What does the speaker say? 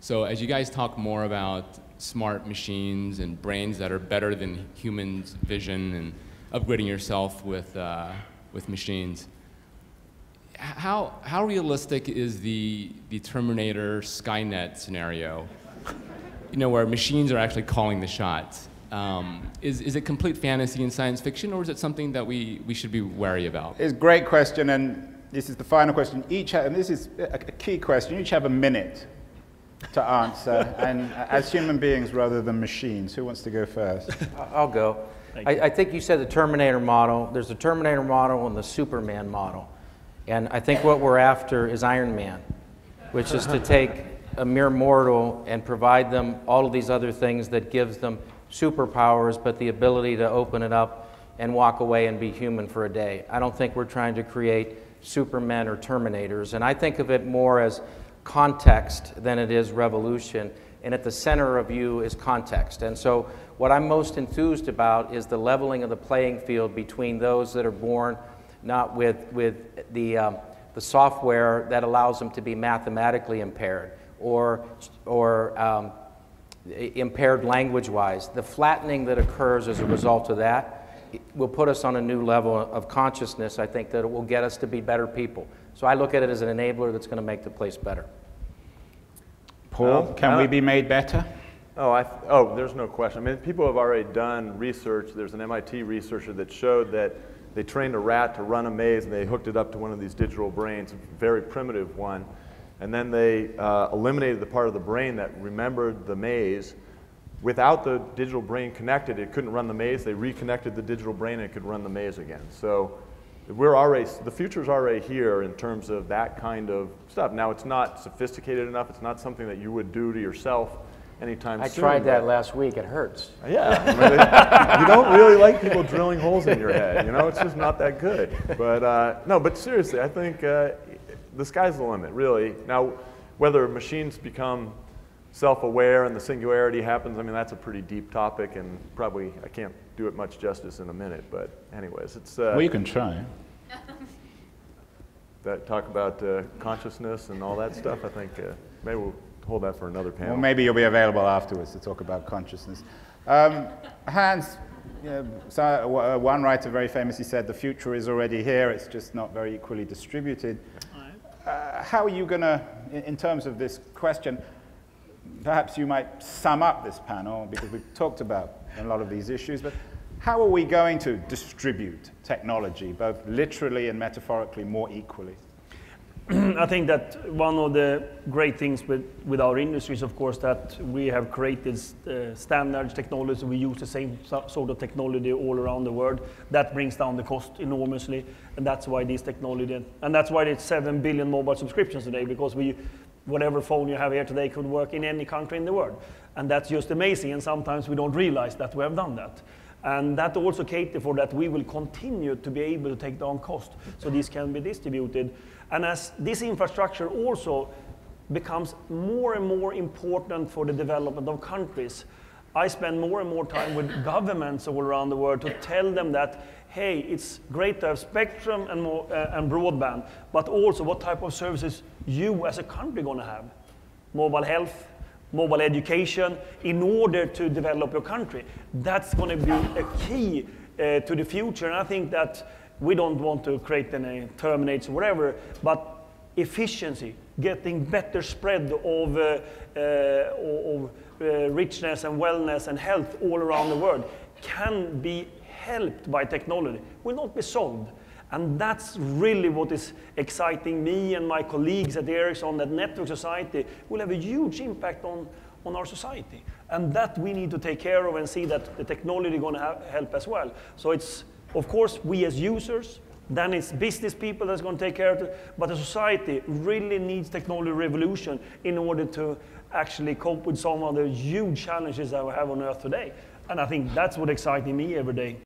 So as you guys talk more about smart machines and brains that are better than humans' vision and upgrading yourself with machines, how realistic is the Terminator Skynet scenario? You know, where machines are actually calling the shots. Is it complete fantasy and science fiction, or is it something that we should be wary about? It's a great question, and this is the final question. And this is a key question. You each have a minute to answer, and as human beings rather than machines. Who wants to go first? I'll go. I think you said the Terminator model. There's the Terminator model and the Superman model. And I think what we're after is Iron Man, which is to take a mere mortal and provide them all of these other things that gives them superpowers, but the ability to open it up and walk away and be human for a day. I don't think we're trying to create Supermen or Terminators, and I think of it more as context than it is revolution, and at the center of you is context. And so what I'm most enthused about is the leveling of the playing field between those that are born not with the software that allows them to be mathematically impaired, or impaired language-wise. The flattening that occurs as a result of that will put us on a new level of consciousness. I think that it will get us to be better people. So I look at it as an enabler that's going to make the place better. Paul, can we be made better? Oh, there's no question. I mean, people have already done research. There's an MIT researcher that showed that they trained a rat to run a maze, and they hooked it up to one of these digital brains, a very primitive one. And then they eliminated the part of the brain that remembered the maze. Without the digital brain connected, it couldn't run the maze. They reconnected the digital brain, and it could run the maze again. So the future's already here in terms of that kind of stuff. Now, it's not sophisticated enough. It's not something that you would do to yourself anytime soon. I tried that last week. It hurts. Yeah. I mean, you don't really like people drilling holes in your head. You know, it's just not that good. But no, but seriously, I think the sky's the limit, really. Now, whether machines become self-aware and the singularity happens, I mean, that's a pretty deep topic, and probably I can't do it much justice in a minute. But anyways, it's... well, you can try. Talk about consciousness and all that stuff, I think maybe we'll hold that for another panel. Well, maybe you'll be available afterwards to talk about consciousness. Hans, so one writer very famously said, the future is already here, it's just not very equally distributed. How are you going to, in terms of this question, perhaps you might sum up this panel, because we've talked about a lot of these issues, but how are we going to distribute technology, both literally and metaphorically, more equally? I think that one of the great things with our industry is, of course, that we have created standards, technology. We use the same sort of technology all around the world. That brings down the cost enormously, and that's why this technology, and that's why it's 7 billion mobile subscriptions today, because whatever phone you have here today could work in any country in the world. And that's just amazing, and sometimes we don't realize that we have done that. And that also caters for that we will continue to be able to take down cost, so this can be distributed. And as this infrastructure also becomes more and more important for the development of countries, I spend more and more time with governments all around the world to tell them that, hey, it's great to have spectrum and broadband, but also what type of services you as a country are going to have. Mobile health, mobile education, in order to develop your country. That's going to be a key to the future. And I think that we don't want to create any terminates or whatever, but efficiency, getting better spread of richness and wellness and health all around the world can be helped by technology, will not be solved. And that's really what is exciting me and my colleagues at Ericsson, that network society will have a huge impact on our society. And that we need to take care of and see that the technology is going to help as well. So it's, of course, we as users, then it's business people that's going to take care of it, but the society really needs technology revolution in order to actually cope with some of the huge challenges that we have on Earth today. And I think that's what excites me every day.